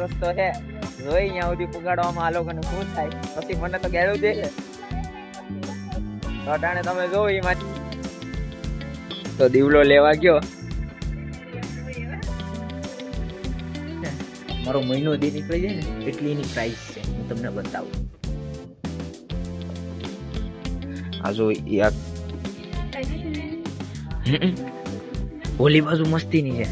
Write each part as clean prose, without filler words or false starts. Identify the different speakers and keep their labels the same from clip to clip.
Speaker 1: રસ્તો છે જોઈ અહીંયા સુધી પુગાડવામાં આ લોકોને શું થાય પછી મને તો ગેળું દે છે અટાણે તમે જો એમાં તો દીવલો લેવા ગયો મારો મહિનો દી નીકળી જાય ને એટલી એની પ્રાઇસ છે હું તમને બતાવું આ જો ઓલી બાજુ મસ્તી ની છે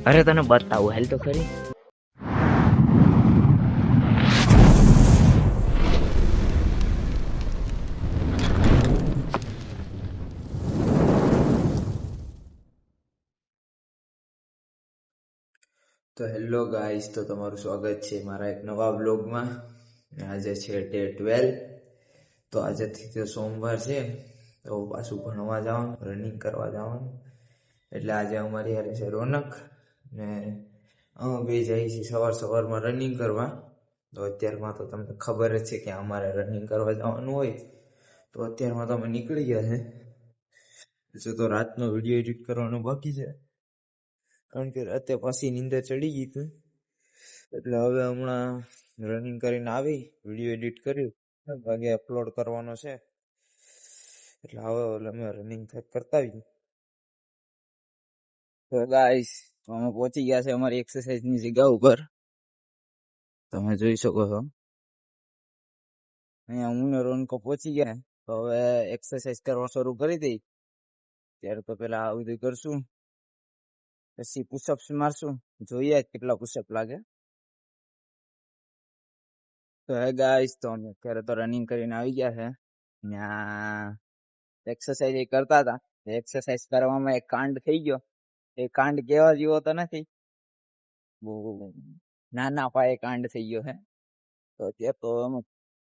Speaker 1: અરે તને બતાવું હેલ તો ખરી તો હેલો ગાઈસ તો તમારું સ્વાગત છે મારા એક નવા બ્લોગમાં આજે છે ડે 12 તો આજેથી તો સોમવાર છે તો પાછું ભણવા જવાનું રનિંગ કરવા જવાનું એટલે આજે અમારી યારે છે રોનક ને અમે બે જઈએ છીએ સવારમાં રનિંગ કરવા તો અત્યારમાં તો તમને ખબર જ છે કે અમારે રનિંગ કરવા જવાનું હોય તો અત્યારમાં તો અમે નીકળી ગયા છે હજુ તો રાતનો વિડીયો એડિટ કરવાનો બાકી છે કારણ કે રાતે પાછી નીંદર ચડી ગઈ હતી એટલે હવે હમણાં રનિંગ કરીને આવી વિડીયો એડિટ કર્યું વાગે અપલોડ કરવાનો છે એટલે હવે અમે રનિંગ કરતા આવીએ તો ગાઈસ અમે પહોંચી ગયા છે અમારી એક્સરસાઇઝ ની જગ્યા ઉપર તમે જોઈ શકો છો અહીંયા હું ને રોનકો પહોંચી ગયા તો હવે એક્સરસાઇઝ કરવા શરૂ કરી દઈ ત્યારે તો પેલા આ બધું કરશું પછી પુશઅપ્સ મારશું જોઈએ કેટલા પુશઅપ લાગે તો હે ગાઈસ તો અમે અત્યારે તો રનિંગ કરીને આવી ગયા છે ત્યાં એક્સરસાઇઝ કરતા હતા એક્સરસાઇઝ કરવામાં એક કાંડ થઈ ગયો એ કાંડ કેવા જેવો તો નથી બહુ નાના પાયે કાંડ થઈ ગયો છે તો અત્યારે તો અમે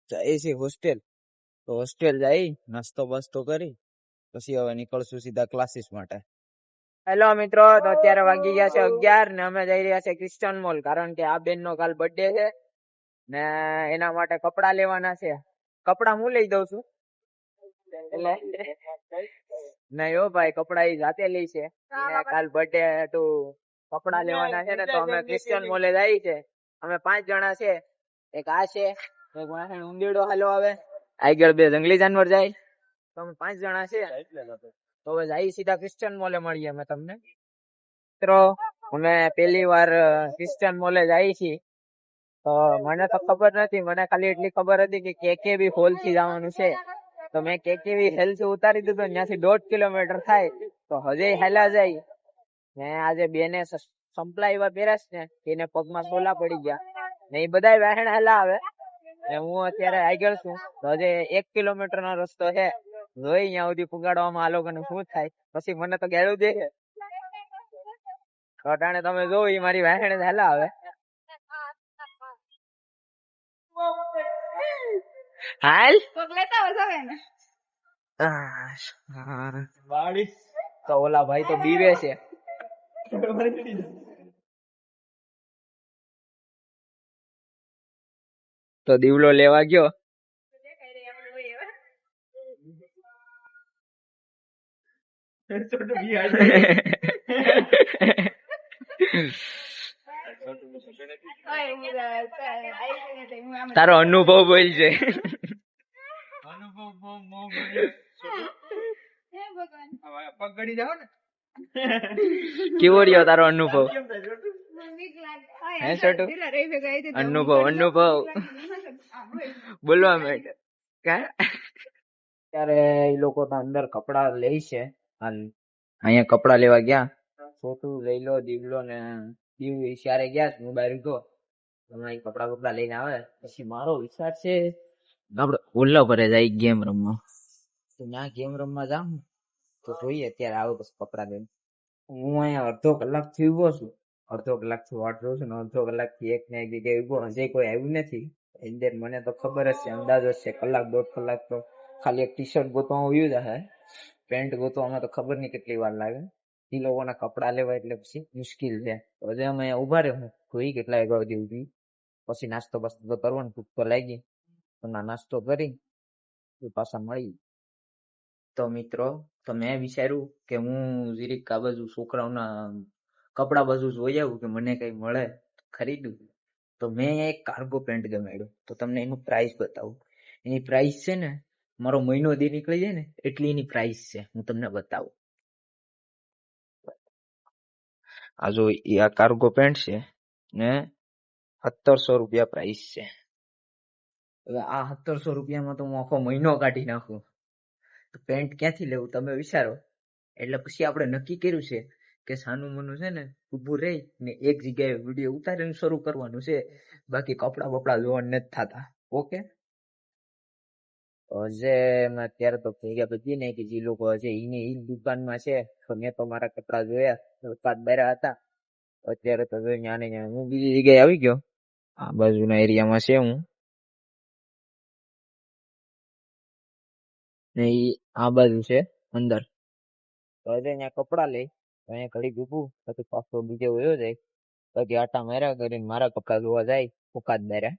Speaker 1: જઈએ છીએ હોસ્ટેલ તો હોસ્ટેલ જઈ નાસ્તો બાસ્તો કરી પછી હવે નીકળશું સીધા ક્લાસીસ માટે હેલો મિત્રો તો અત્યારે વાગી ગયા છે 11 ને અમે જઈ રહ્યા છે ક્રિશ્ચન મોલ કારણ કે આ બેન નો કાલ બર્થડે છે ને એના માટે કપડા લેવાના છે કપડા હું લઈ દઉં છું એટલે નહીં હો ભાઈ કપડા એ જાતે લઈ છે કાલ બર્થડે તો કપડા લેવાના છે ને તો અમે ક્રિશ્ચન મોલે જઈએ છે અમે 5 જણા છે એક આ છે એક વાહન ઉંદેડો હાલો આવે આગળ 2 જંગલી જાનવર જાય તો અમે 5 જણા છે તો હવે જઈ સીધા ક્રિશ્ચન મોલે મળીએ અમે તમને મિત્રો અમે પહેલી વાર ક્રિશ્ચન મોલે જઈએ છીએ તો મને તો ખબર નથી મને ખાલી એટલી ખબર હતી કે કેકેબી હોલ થી જવાનું છે તો મેં કેકેબી હેલ થી ઉતારી દીધું ત્યાંથી 1.5 કિલોમીટર થાય તો હજે હેલા જાય ને આજે બેને સંપલા એવા પહેર્યા છે ને એને પગમાં સોલા પડી ગયા ને એ બધા વહેણ હેલા આવે ને હું અત્યારે આગળ છું તો હજે 1 કિલોમીટર નો રસ્તો છે જોઈ અહીંયા સુધી પુગાડવામાં આ લોકોને શું થાય પછી મને તો ગેળું દે છે અટાણે તમે જો એ મારી વહેણ હેલા આવે હાલ તો ઓલા ભાઈ તો બીવે છે તો દીવલો લેવા ગયો તારો અનુભવ બોલ છે કેવો રહ્યો તારો અનુભવ હે છોટુ અનુભવ બોલવા માટે ત્યારે એ લોકો તો અંદર કપડા લે છે અહીંયા કપડા લેવા ગયા છોટું લઈ લો દીવલો ને દીવ ત્યારે ગયા હું બહાર ગયો હમણાં કપડા લઈને આવે પછી મારો વિચાર છે આપડે ઓલા પર જાય ગેમ રમવા તો ત્યાં ગેમ રમવા જાઉં તો જોઈએ અત્યારે આવે પછી કપડા લઈને હું અહીંયા અડધો કલાક થી ઉભો છું અડધો કલાક થી વાટ જોઉં છું ને અડધો કલાક થી એક ને એક જગ્યાએ ઉભો હજે કોઈ આવ્યું નથી અંદર મને તો ખબર જ છે અંદાજો છે કલાક 1.5 કલાક તો ખાલી એક ટી શર્ટ ગોતવા આવ્યું જશે પેન્ટ ગોતવામાં તો ખબર નહીં કેટલી વાર લાગે એ લોકોના કપડા લેવા એટલે પછી મુશ્કેલ છે તો હજે અમે ઉભા રહ્યો જોઈ કેટલા વાગ્યા સુધી ઉભી પછી નાસ્તો બાસ્તો તો કરવાનો ભૂખ તો લાગી તો નાસ્તો કરી પાછા મળી તો મિત્રો તો મેં વિચાર્યું કે હું જીરીક આ બાજુ છોકરાઓના કપડા બધું જોઈ આવું કે મને કઈ મળે ખરીદું. તો મેં અહીંયા એક કાર્ગો પેન્ટ ગમાડ્યું, તો તમને એનું પ્રાઇસ બતાવું. એની પ્રાઇસ છે ને, મારો મહિનો દી નીકળી જાય ને એટલી એની પ્રાઇસ છે. હું તમને બતાવું. આ જો આ કાર્ગો પેન્ટ છે ને 1700 રૂપિયા પ્રાઇસ છે. હવે આ 1700 રૂપિયામાં તો હું આખો મહિનો કાઢી નાખું. તો પેન્ટ ક્યાંથી લેવું તમે વિચારો. એટલે પછી આપણે નક્કી કર્યું છે કે સાનું મનું છે ને ઊભું રહી ને એક જગ્યાએ વિડીયો ઉતારીને શરૂ કરવાનું છે. બાકી કપડા બપડા જોવા નથી થતા. ઓકે, હજે અત્યારે તો ભેગા બધી ને કે જે લોકો હશે એને એ દુકાનમાં છે. તો મેં તો મારા કપડા જોયા, એકાદ બેરા હતા. અત્યારે તો ત્યાં ને હું બીજી જગ્યાએ આવી ગયો. આ બાજુના એરિયામાં છે હું ને ઈ આ બાજુ છે અંદર. તો હજે ત્યાં કપડા લઈ અહીંયા ઘડી ઊભું પછી પાછો બીજે વયો જાય. પછી આટા માર્યા કરીને મારા કપડા જોવા જાય એકાદ બેરા.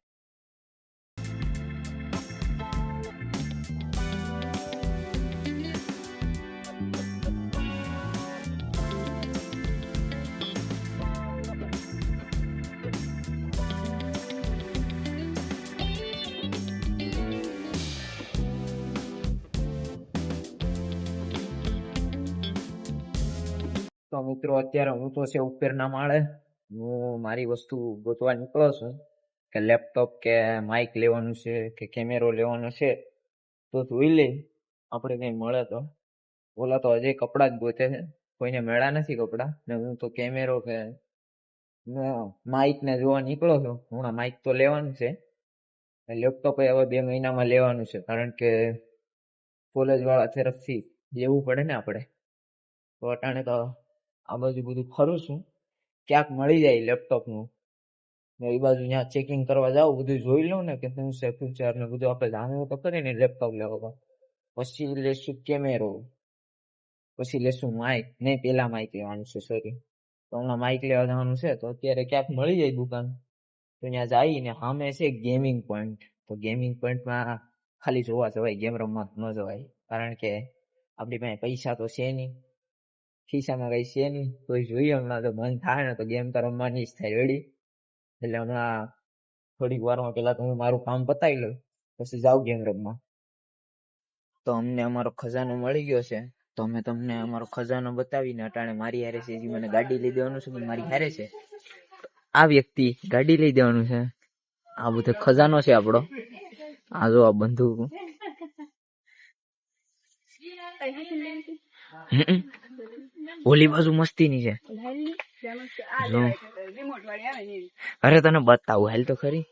Speaker 1: તો મિત્રો અત્યારે હું તો છે ઉપરના માળે. હું મારી વસ્તુ ગોતવા નીકળો છું કે લેપટોપ કે માઇક લેવાનું છે કે કેમેરો લેવાનો છે. તો જોઈ લે આપણે કઈ મળે તો. ઓલા તો હજી કપડા જ ગોતે છે, કોઈને મેળા નથી કપડા. ને હું તો કેમેરો કે માઇક ને જોવા નીકળો છું. હમણાં માઇક તો લેવાનું છે. લેપટોપ હવે 2 મહિનામાં લેવાનું છે, કારણ કે કોલેજ વાળા તરફથી લેવું પડે ને આપણે. તો અટાણે તો આ બાજુ બધું ફરું છું, ક્યાંક મળી જાય લેપટોપ નું. એ બાજુ ત્યાં ચેકિંગ કરવા જાવ, બધું જોઈ લઉં ને કે શું છે ફ્યુચર ને બધું આપણે જાણવું તો ખરી ને લેપટોપ લેવા. પછી લેશું કેમેરો, પછી લેશું માઇક. નહીં, પેલા માઇક લેવાનું છે, સોરી. તો હમણાં માઇક લેવા જવાનું છે. તો અત્યારે ક્યાંક મળી જાય દુકાન તો ત્યાં જઈને સામે છે ગેમિંગ પોઈન્ટ. તો ગેમિંગ પોઈન્ટમાં ખાલી જોવા જવાય, ગેમ રમવા ન જવાય. કારણ કે આપણી પાસે પૈસા તો છે નહીં, ખિસ્સામાં કઈ છે નહીં. તો જોઈએ હમણાં તો મન થાય ને તો ગેમ તો રમવાની જ થાય. રેડી? એટલે હમણાં થોડીક વારમાં પેલા તો હું મારું કામ પતાવી લઉં, પછી જાઉં ગેમ રમવા. તો અમને અમારો ખજાનો મળી ગયો છે. તો અમે તમને અમારો ખજાનો બતાવીને અટાણે મારી હારે છે, મને ગાડી લઈ દેવાનું છે. મારી હારે છે આ વ્યક્તિ, ગાડી લઈ દેવાનું છે. આ બધો ખજાનો છે આપણો. આ જો આ બંદૂક ઓલી બાજુ મસ્તીની છે. અરે તને બતાવું, હાલ તો ખરી.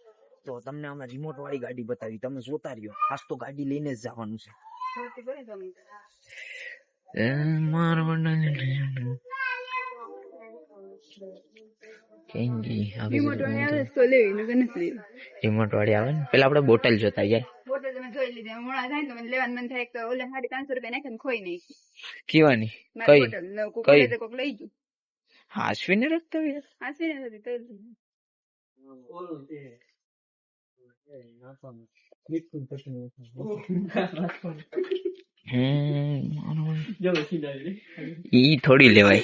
Speaker 1: તો તમને અમે રિમોટ વાળી ગાડી બતાવી, તમે જોતા રહ્યો. આજ તો ગાડી લઈને જ જવાનું છે. રિમોટ વાળી આવે ને, પેલા આપણે બોટલ જોતા યાર. કેવાની? કઈ? હાસવીને રખતા હોય. ઈ થોડી લેવાય.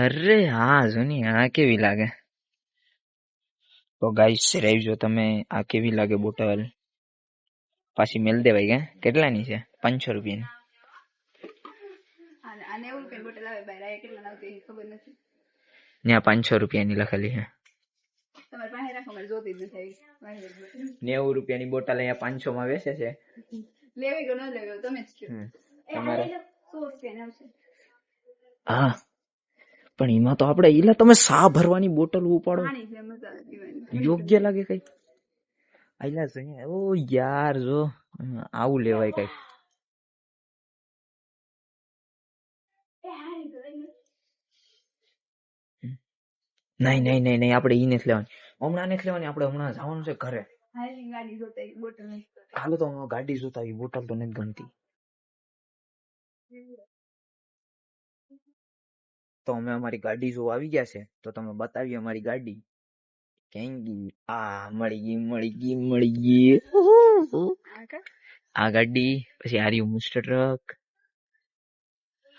Speaker 1: અરે હા, જોની આ કેવી લાગે. તો ગાઈસ રહેજો તમે, આ કેવી લાગે બોટલ. પાછી મેલ દેવાય કે કેટલાની છે? 500 રૂપિયાની. ત્યાં 500 રૂપિયાની લખેલી છે. 90 રૂપિયાની બોટલ અહીંયા 500 માં વેચે છે. તમારે હા, પણ એમાં તો આપણે ઈલા તમે સા ભરવાની બોટલ ઉપાડો, યોગ્ય લાગે કઈ? આઈલા છે ઓ યાર, જો આવું લેવાય કઈ? નહીં નહીં નહીં નહીં, આપણે ઈ નથી લેવાની. હમણાં નથી લેવાની. આપણે હમણાં જવાનું છે ઘરે. હાલો તો ગાડી જોતા આવી, બોટલ તો નથી ગમતી. તો અમે અમારી ગાડી જો આવી ગયા છે. તો તમે બતાવી અમારી ગાડી. કેંગી આ મળી ગઈ. આ ગાડી, પછી આ રહ્યું મિસ્ટર ટ્રક,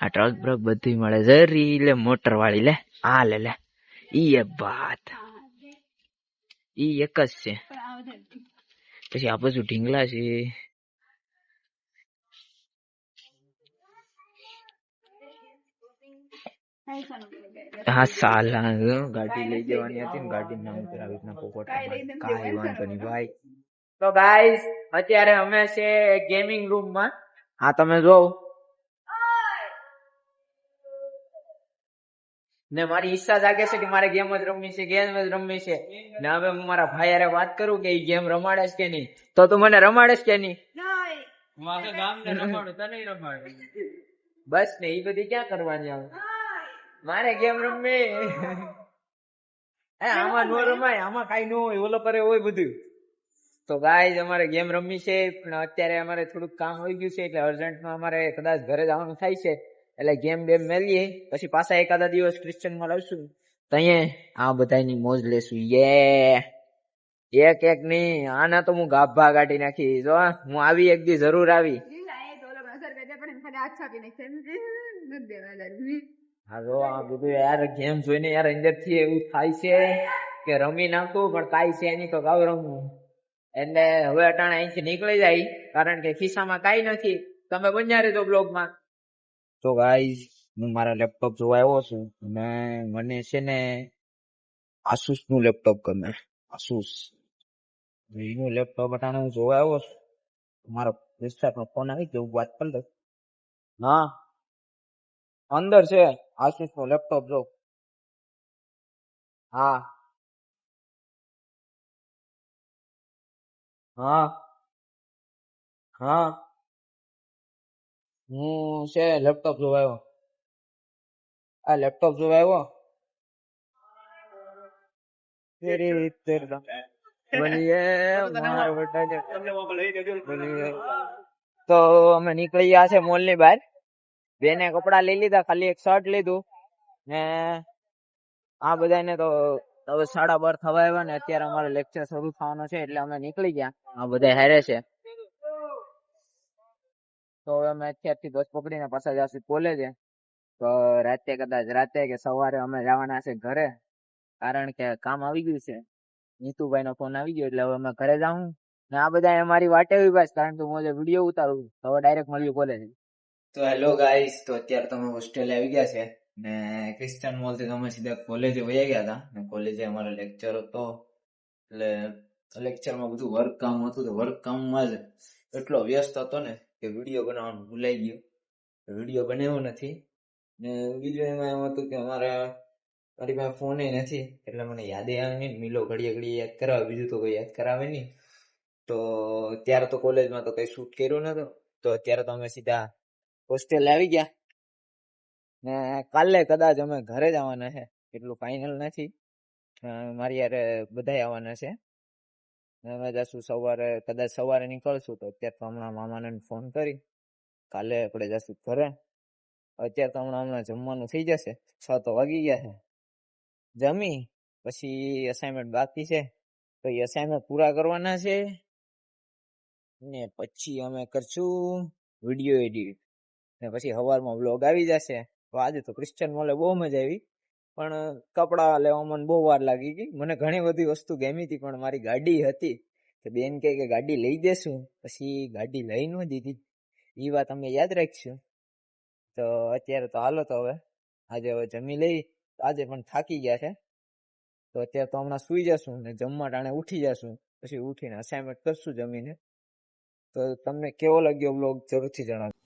Speaker 1: આ ટ્રક બ્રક બધું મળે. જરી લે મોટર વાળી લે, આ લે લે, ઈ એક વાત, ઈ એક જ છે. પછી આ બધું ઢીંગલા છે. હા સાલા ગાડી લઈ જવાની હતી ને ગાડી નામ પર આવી રીતના પોપટ કાંઈ વાંધો નહીં ભાઈ. તો ગાઈસ અત્યારે અમે છે ગેમિંગ રૂમ માં. હા તમે જોવો ને મારી ઈચ્છા જાગે છે કે મારે ગેમ જ રમવી છે, ગેમ જ રમવી છે. ને હવે હું મારા ભાઈ હારે વાત કરું કે ઈ ગેમ રમાડે છે કે નહીં, તો તું મને રમાડે છે કે નહીં? બસ ને ઈ બધી ક્યાં કરવાની આવે, મારે ગેમ રમવી. આમાં નો રમાય, આમાં કઈ ન હોય, ઓલો કરે હોય બધું. તો ગાઈઝ અમારે ગેમ રમવી છે, પણ અત્યારે અમારે થોડુંક કામ આવી ગયું છે એટલે અર્જન્ટમાં અમારે કદાચ ઘરે જવાનું થાય છે. એટલે ગેમ બેમ મેલીએ, પછી પાછા એકાદા દિવસ ક્રિશ્ચનમાં લાવશું તો અહીંયા આ બધાની મોજ લેશું. એક એક નહીં, આના તો હું ગાભા કાઢી નાખી. જો હું આવી એક દી જરૂર આવી. હા જો આ બધું યાર ગેમ જોઈને યાર અંદર થી એવું થાય છે કે રમી નાખું, પણ કાંઈ છે નહીં તો ગાવ રમવું. એટલે હવે અટાણે અહીંથી નીકળી જાય, કારણ કે ખિસ્સામાં કાંઈ નથી. તમે બન્યા રહેજો બ્લોગમાં. તો ગાઈઝ હું મારા લેપટોપ જોવા આવ્યો છું, અને મને છે ને આસુસ નું લેપટોપ ગમે. આસુસ એનું લેપટોપ અટાણે હું જોવા આવ્યો છું. મારો વિસ્તારનો ફોન આવી ગયો, વાત કરી દઉં. હા અંદર છે આસુસ નો લેપટોપ. જો હા હા હા હું છે લેપટોપ જોવા આવ્યો. આ લેપટોપ જોવા આવ્યો. તો અમે નીકળી ગયા છે મોલ ની બહાર. બેને કપડા લઈ લીધા, ખાલી એક શર્ટ લીધું ને આ બધાને તો હવે 12:30 થવા આવ્યા ને અત્યારે અમારે લેક્ચર શરૂ થવાનો છે એટલે અમે નીકળી ગયા. આ બધા હારે છે તો અમે અત્યારથી બસ પકડીને પાછા જશું કોલેજે. તો રાતે કે સવારે અમે જવાના છે ઘરે, કારણ કે કામ આવી ગયું છે. નીતુભાઈ નો ફોન આવી ગયો એટલે હવે અમે ઘરે જાઉં ને આ બધા અમારી વાટે ઉભા છે, કારણ કે હું જે વિડીયો ઉતારું તો હવે ડાયરેક્ટ મળ્યું કોલેજ. તો હેલો ગાઈસ, તો અત્યારે તમે હોસ્ટેલે આવી ગયા છે ને ક્રિશ્ચન મોલ થી અમે સીધા કોલેજે વયા ગયા હતા. ને કોલેજે અમારો લેક્ચર હતો એટલે લેક્ચરમાં બધું વર્ક કામ હતું. તો વર્ક કામમાં જ એટલો વ્યસ્ત હતો ને કે વિડીયો બનાવવાનું ભૂલાઈ ગયું, વિડીયો બનાવ્યો નથી. ને બીજું એમાં એમ હતું કે મારી પાસે ફોન નથી એટલે મને યાદ આવે નહીં. મિલો ઘડીએ ઘડીએ યાદ કરાવે, બીજું તો કોઈ યાદ કરાવે નહીં. તો ત્યારે તો કોલેજમાં તો કઈ શૂટ કર્યું નતું, તો અત્યારે તો અમે સીધા હોસ્ટેલ આવી ગયા ને કાલે કદાચ અમે ઘરે જ આવવાના છે, એટલું ફાઇનલ નથી. મારી યારે બધા આવવાના છે. અમે જશું સવારે, કદાચ સવારે નીકળશું. તો અત્યારે તો હમણાં મામાને ફોન કરી કાલે આપણે જશું ઘરે. અત્યારે તો હમણાં જમવાનું થઈ જશે, 6 તો વાગી ગયા છે. જમી પછી અસાઇનમેન્ટ બાકી છે તો એ અસાઇનમેન્ટ પૂરા કરવાના છે ને પછી અમે કરશું વિડીયો એડિટ ને પછી સવારમાં વ્લોગ આવી જશે. તો આજે તો ક્રિશ્ચન મોલે બહુ મજા આવી, પણ કપડા લેવામાં બહુ વાર લાગી ગઈ. મને ઘણી બધી વસ્તુ ગમી હતી, પણ મારી ગાડી હતી કે બેન કે ગાડી લઈ દેશું, પછી ગાડી લઈ ન દીધી. એ વાત અમે યાદ રાખશું. તો અત્યારે તો હાલો, તો હવે આજે હવે જમી લઈ. આજે પણ થાકી ગયા છે તો અત્યારે તો હમણાં સુઈ જશું ને જમવા ટાણે ઉઠી જશું, પછી ઉઠીને અસાઇનમેન્ટ કરશું જમીને. તો તમને કેવો લાગ્યો બ્લોગ જરૂરથી જણાવજો.